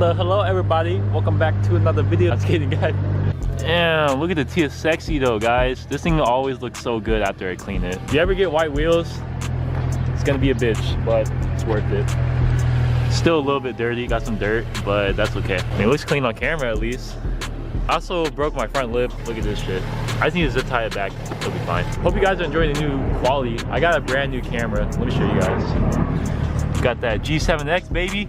Hello everybody, welcome back to another video. I'm skating, guys. Damn, look at the Tia Sexy though, guys. This thing always looks so good after I clean it. If you ever get white wheels, it's gonna be a bitch, but it's worth it. Still a little bit dirty, got some dirt, but that's okay. I mean, it looks clean on camera at least. I also broke my front lip. Look at this shit. I just need to zip tie it back. It'll be fine. Hope you guys are enjoying the new quality. I got a brand new camera. Let me show you guys. Got that G7X, baby.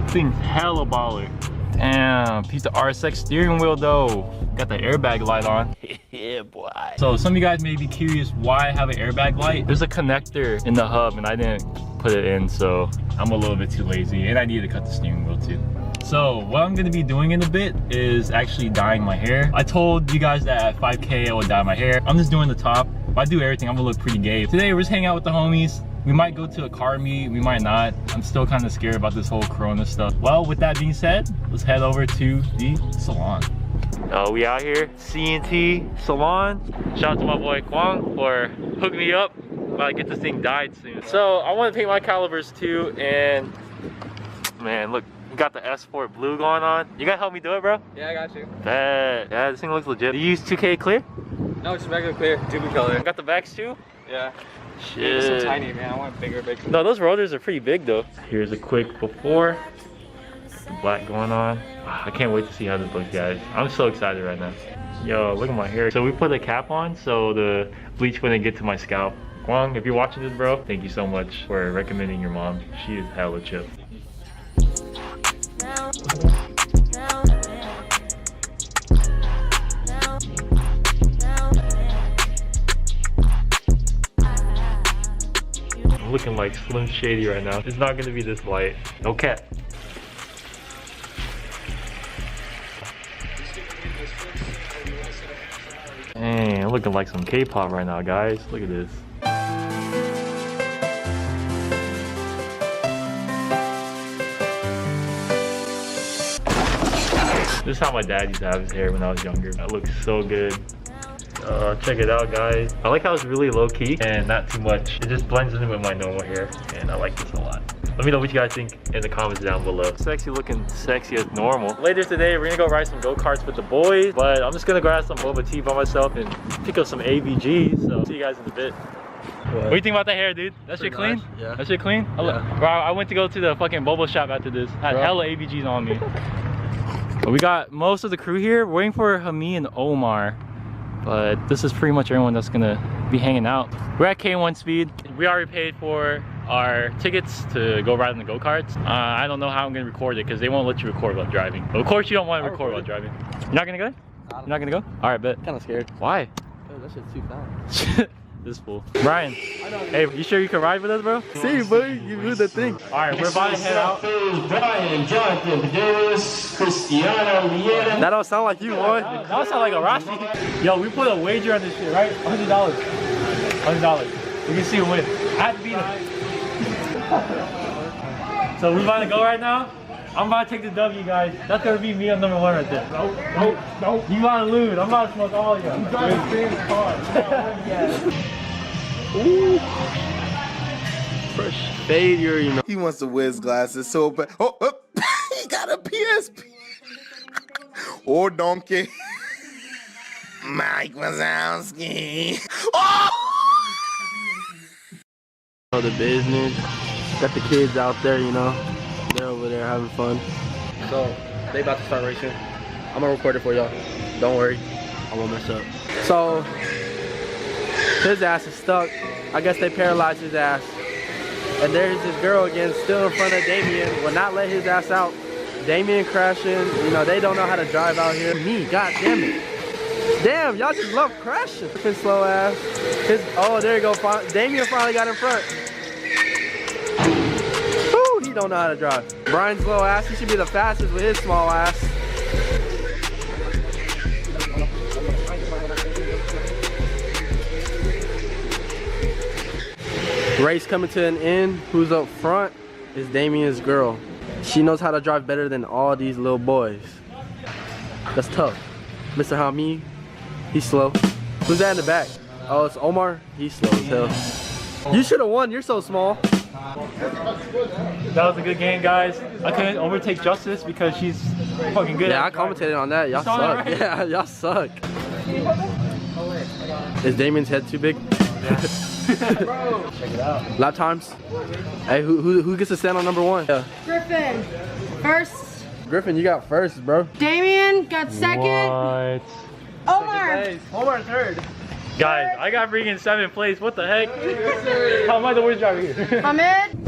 Thing's hella baller. Damn, piece of RSX steering wheel though. Got the airbag light on. Yeah, boy. So some of you guys may be curious why I have an airbag light. There's a connector in the hub and I didn't put it in, so I'm a little bit too lazy and I need to cut the steering wheel too. So what I'm gonna be doing in a bit is actually dyeing my hair. I told you guys that at 5K I would dye my hair. I'm just doing the top. If I do everything, I'm gonna look pretty gay. Today we're just hanging out with the homies. We might go to a car meet, we might not. I'm still kind of scared about this whole Corona stuff. Well, with that being said, let's head over to the salon. We out here, C&T Salon. Shout out to my boy Kwang for hooking me up. About to get this thing dyed soon. So I want to paint my calibers too, and man, look, we got the S4 blue going on. You gotta help me do it, bro? Yeah, I got you. Bad. Yeah, this thing looks legit. You use 2K clear? No, it's regular clear, Doobie color. Got the backs too? Yeah. Shit. It's so tiny, man. I want bigger. No, those rotors are pretty big though. Here's a quick before. The black going on. I can't wait to see how this looks, guys. I'm so excited right now. Yo, look at my hair. So we put a cap on so the bleach wouldn't get to my scalp. Kwang, if you're watching this, bro, thank you so much for recommending your mom. She is hella chill. I'm looking like Slim Shady right now. It's not gonna be this light. No cap. Dang, I'm looking like some K-pop right now, guys. Look at this. This is how my dad used to have his hair when I was younger. That looks so good. Check it out, guys. I like how it's really low-key and not too much. It just blends in with my normal hair, and I like this a lot. Let me know what you guys think in the comments down below. Sexy looking sexy as normal. Later today, we're gonna go ride some go-karts with the boys, but I'm just gonna go have some boba tea by myself and pick up some AVGs. So see you guys in a bit. What do you think about that hair, dude? That shit clean? Nice. Yeah. That shit clean? Yeah. Bro, I went to go to the fucking boba shop after this. Had hella AVGs on me. But we got most of the crew here. We're waiting for Hami and Omar. But this is pretty much everyone that's gonna be hanging out. We're at K1 Speed. We already paid for our tickets to go ride in the go-karts. I don't know how I'm gonna record it because they won't let you record while driving. But of course you don't want to record while driving. You're not gonna go? You're not gonna go? All right, bet. Kind of scared. Why? Oh, that shit's too fast. This fool. Brian, hey, you sure you can ride with us, bro? See, buddy, you do the thing. All right, we're about to head out. Brian, Jonathan, Davis, Cristiano, Lieta. That don't sound like you, boy. That don't sound like a Rashi. Yo, we put a wager on this shit, right? $100. $100. We can see who wins. I have to beat him. So we about to go right now. I'm about to take the W, guys. That's gonna be me on number 1 right there. Nope. You about to lose. I'm about to smoke all of you. You gotta stay in the car. Ooh. Fresh failure, you know. He wants to wear his glasses so bad. Oh, he got a PSP. Oh, donkey. Mike Wazowski. Oh! The business. Got the kids out there, you know. They're over there having fun. So, they about to start racing. I'm gonna record it for y'all. Don't worry, I won't mess up. So, his ass is stuck. I guess they paralyzed his ass. And there's this girl again, still in front of Damien. Will not let his ass out. Damien crashing. You know, they don't know how to drive out here. Me, god damn it. Damn, y'all just love crashing. Fucking slow ass. Oh, there you go. Damien finally got in front. He don't know how to drive. Brian's low ass, he should be the fastest with his small ass. Race coming to an end. Who's up front is Damien's girl. She knows how to drive better than all these little boys. That's tough. Mr. Hami, he's slow. Who's that in the back? Oh, it's Omar. He's slow as hell. You should have won, you're so small. That was a good game, guys. I couldn't overtake Justice because she's fucking good. Yeah, I commentated on that. Y'all suck. Right? Yeah, y'all suck. Is Damien's head too big? Yeah. Check it out. Lap times. Hey, who gets to stand on number 1? Yeah. Griffin, first. Griffin, you got first, bro. Damien got second. What? Omar. Omar third. Guys, I got freaking 7th place. What the heck? How am I the worst driver here? Hamid, 7th.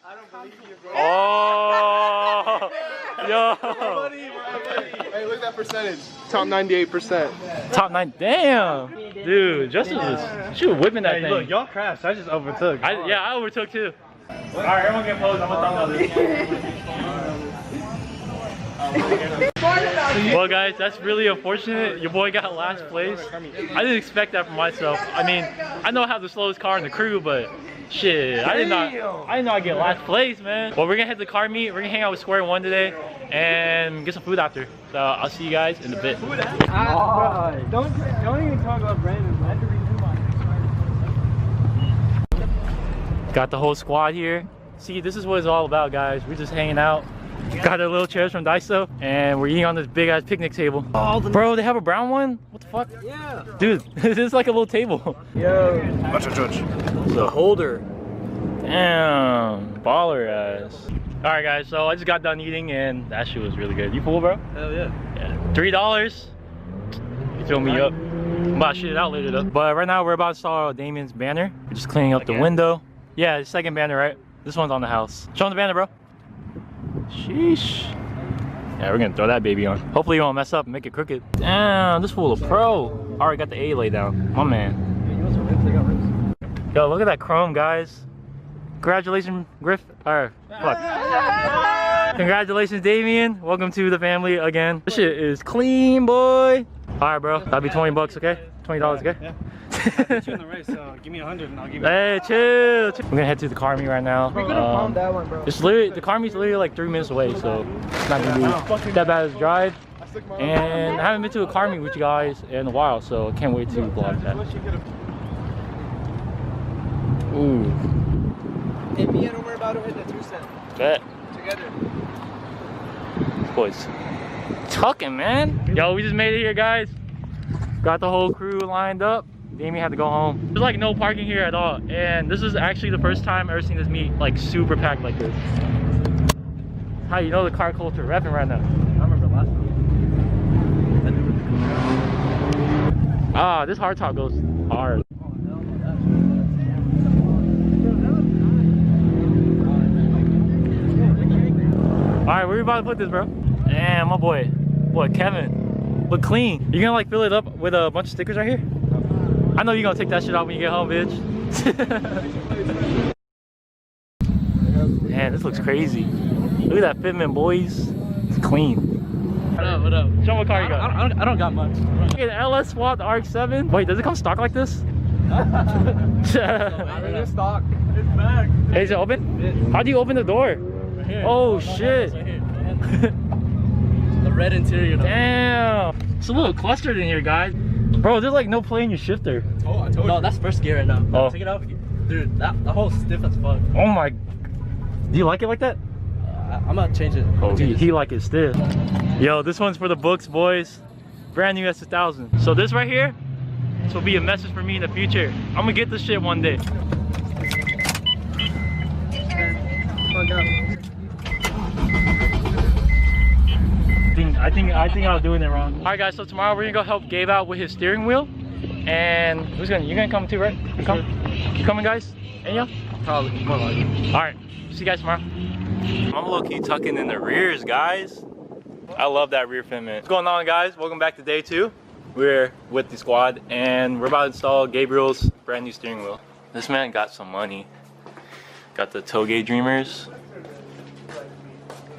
I don't believe you, bro. Oh, yo. Hey, look at that percentage. Top 98%. Top 9. Damn. Dude, Justice was, she was whipping that thing. Look, y'all crashed. I just overtook. Yeah, I overtook too. Alright, everyone get posed. I'm gonna talk about this. Well guys, that's really unfortunate. Your boy got last place. I didn't expect that from myself. I mean, I know I have the slowest car in the crew, but shit, I did not I'd get last place, man. Well, we're gonna head to the car meet. We're gonna hang out with Square One today and get some food after. So I'll see you guys in a bit. Don't even talk about Brandon. I had to redo mine. Got the whole squad here. See, this is what it's all about, guys. We're just hanging out. Got our little chairs from Daiso, and we're eating on this big ass picnic table. Bro, they have a brown one? What the fuck? Yeah. Dude, this is like a little table. Yo. The holder. Damn, baller ass. All right, guys. So I just got done eating, and that shit was really good. You full, bro? Hell yeah. Yeah. $3. You fill me up. I'm about to shit it out later though. But right now we're about to install Damien's banner. We're just cleaning up the window. Yeah, the second banner, right? This one's on the house. Show them the banner, bro. Sheesh. Yeah, we're gonna throw that baby on. Hopefully you won't mess up and make it crooked. Damn, this fool a pro. Already got the A laid down. My man. Yo, look at that chrome, guys. Congratulations, Griff. Alright, fuck. Congratulations, Damien. Welcome to the family again. This shit is clean, boy. Alright, bro. That'll be 20 bucks, okay? $20, okay? Yeah. You in the race, so give me 100 and I'll give you. Hey, chill. We're gonna head to the car meet right now. We could have found that one, bro. It's literally, the car meet's literally like 3 minutes away, so it's not gonna be that bad of a drive. And I haven't been to a car meet with you guys in a while, so I can't wait to vlog that. Ooh. And me and Omar about to hit the 2 cent. Bet. Together. Boys. Tucking, man. Yo, we just made it here, guys. Got the whole crew lined up. Damien had to go home. There's like no parking here at all. And this is actually the first time I've ever seen this meet like super packed like this. How you know the car culture repping right now? I remember last time. Ah, this hardtop goes hard. Alright, where you about to put this, bro? Damn, my boy. What, Kevin? Look clean. You gonna like fill it up with a bunch of stickers right here? I know you're gonna take that shit out when you get home, bitch. Man, this looks crazy. Look at that fitment, boys. It's clean. What up, what up? Show me what car you got. I don't got much. Look at LS Swap, the RX-7. Wait, does it come stock like this? It's stock. It's back. Hey, is it open? How do you open the door? Right here. Oh, shit. The red interior. Damn. It's a little clustered in here, guys. Bro, there's like no play in your shifter. Oh, I told you. No, that's first gear right now. Oh. Take it out. Dude, that whole stiff as fuck. Oh my. Do you like it like that? I'm gonna change it. Oh, he like it stiff. Yo, this one's for the books, boys. Brand new S2000. So this right here, this will be a message for me in the future. I'm gonna get this shit one day. I think I was doing it wrong. All right, guys. So tomorrow we're gonna go help Gabe out with his steering wheel, and who's gonna? You're gonna come too, right? You come? You coming, guys? And you? Probably. More likely. All right. See you guys tomorrow. I'm low-key tucking in the rears, guys. I love that rear fitment. What's going on, guys? Welcome back to day 2. We're with the squad, and we're about to install Gabriel's brand new steering wheel. This man got some money. Got the Toge Dreamers.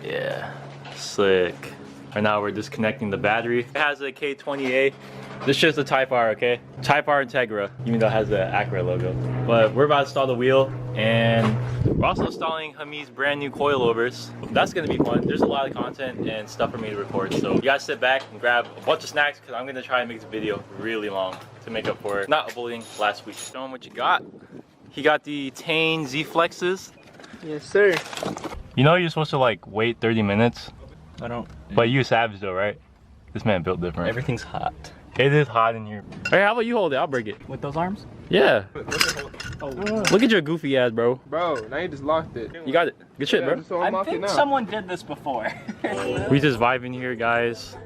Yeah, slick. Right now we're disconnecting the battery. It has a K20A. This is just the Type R, okay? Type R Integra, even though it has the Acura logo. But we're about to install the wheel, and we're also installing Hamid's brand new coilovers. That's gonna be fun. There's a lot of content and stuff for me to record, so you guys sit back and grab a bunch of snacks because I'm gonna try and make this video really long to make up for not uploading last week. Show them what you got. He got the Tane Z Flexes. Yes, sir. You know you're supposed to like wait 30 minutes? I don't. But you savage though, right? This man built different. Everything's hot. It is hot in here. Hey, how about you hold it? I'll break it. With those arms? Yeah. Look at your goofy ass, bro. Bro, now you just locked it. You got it. Good shit, bro. So I think someone did this before. We just vibing here, guys.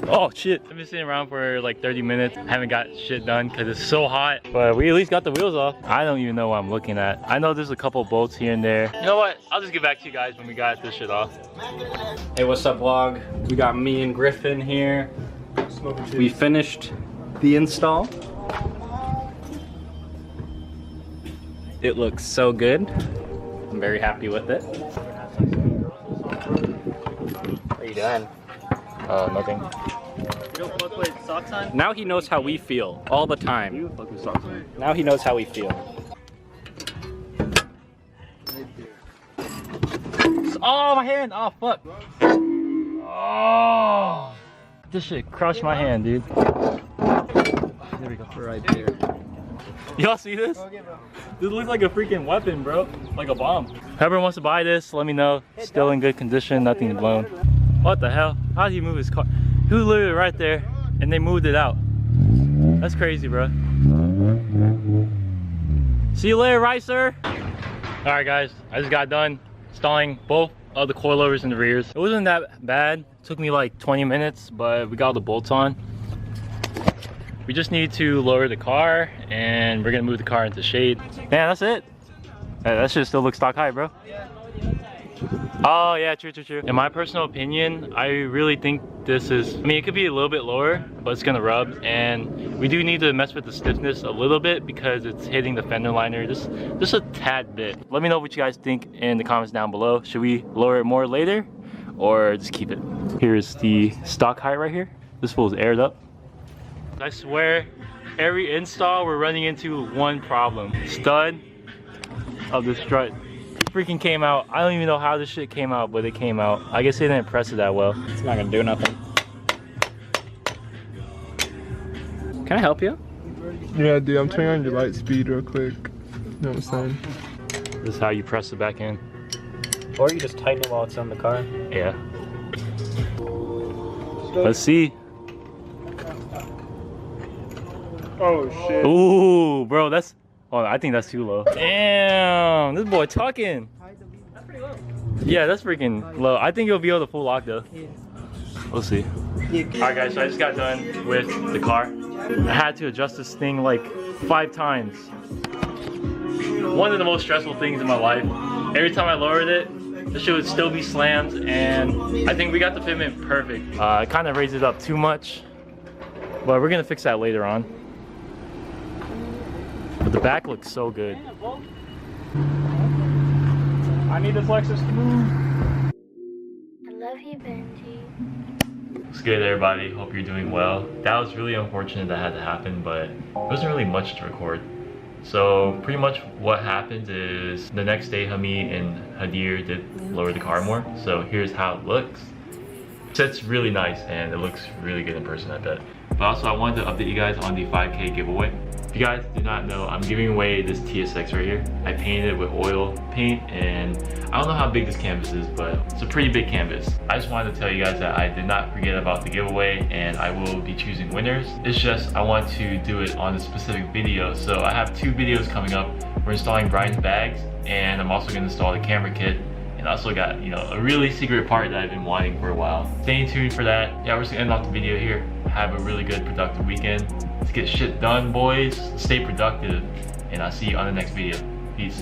Oh shit. I've been sitting around for like 30 minutes. Haven't got shit done because it's so hot. But we at least got the wheels off. I don't even know what I'm looking at. I know there's a couple bolts here and there. You know what? I'll just get back to you guys when we got this shit off. Hey, what's up, vlog? We got me and Griffin here. We finished the install. It looks so good. I'm very happy with it. What are you doing? Nothing. You don't fuck with socks on? Now he knows how we feel all the time. You fuck with socks on. Now he knows how we feel. Oh, my hand! Oh, fuck. Oh! This shit crushed my hand, dude. There we go. Right there. Y'all see this? This looks like a freaking weapon, bro. Like a bomb. Whoever wants to buy this, let me know. Still in good condition, nothing's blown. What the hell? How did he move his car? He was literally right there, and they moved it out. That's crazy, bro. See you later, right, sir? All right, guys. I just got done installing both of the coilovers in the rears. It wasn't that bad. It took me like 20 minutes, but we got all the bolts on. We just need to lower the car, and we're gonna move the car into shade. Man, that's it. That shit still looks stock high, bro. Oh yeah, true. In my personal opinion, I really think this is, I mean, it could be a little bit lower, but it's gonna rub, and we do need to mess with the stiffness a little bit because it's hitting the fender liner just a tad bit. Let me know what you guys think in the comments down below. Should we lower it more later or just keep it? Here's the stock height right here. This fool's aired up. I swear, every install we're running into one problem. Stud of the strut freaking came out. I don't even know how this shit came out, but it came out. I guess they didn't press it that well. It's not gonna do nothing. Can I help you? Yeah, dude, I'm turning on your light speed real quick. You know what I'm saying? This is how you press it back in. Or you just tighten it while it's on the car. Yeah. Let's see. Oh shit. Ooh, bro, that's, oh, I think that's too low. Damn, this boy talking. That's pretty low. Yeah, that's freaking low. I think you'll be able to full lock though. We'll see. Alright guys, so I just got done with the car. I had to adjust this thing like 5 times. One of the most stressful things in my life. Every time I lowered it, the shit would still be slammed, and I think we got the fitment perfect. I kind of raised it up too much, but we're gonna fix that later on. But the back looks so good. I need the Lexus to move. I love you, Benji. What's good, everybody? Hope you're doing well. That was really unfortunate that had to happen, but it wasn't really much to record. So pretty much what happened is the next day Hamid and Hadir did lower the car more. So here's how it looks. It's really nice and it looks really good in person, I bet. But also I wanted to update you guys on the 5K giveaway. If you guys do not know, I'm giving away this TSX right here. I painted it with oil paint, and I don't know how big this canvas is, but it's a pretty big canvas. I just wanted to tell you guys that I did not forget about the giveaway, and I will be choosing winners. It's just I want to do it on a specific video. So I have 2 videos coming up. We're installing Brian's bags, and I'm also going to install the camera kit. And I also got, you know, a really secret part that I've been wanting for a while. Stay tuned for that. Yeah, we're just gonna end off the video here. Have a really good, productive weekend. Let's get shit done, boys. Stay productive. And I'll see you on the next video. Peace.